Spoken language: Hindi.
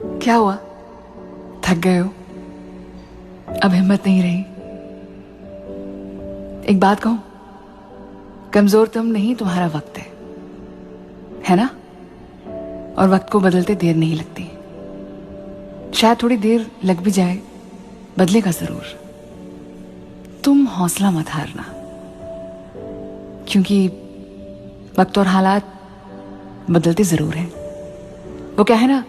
क्या हुआ? थक गए हो? अब हिम्मत नहीं रही? एक बात कहूं, कमजोर तुम नहीं, तुम्हारा वक्त है ना? और वक्त को बदलते देर नहीं लगती। शायद थोड़ी देर लग भी जाए, बदलेगा जरूर। तुम हौसला मत हारना, क्योंकि वक्त और हालात बदलते जरूर हैं। वो क्या है ना,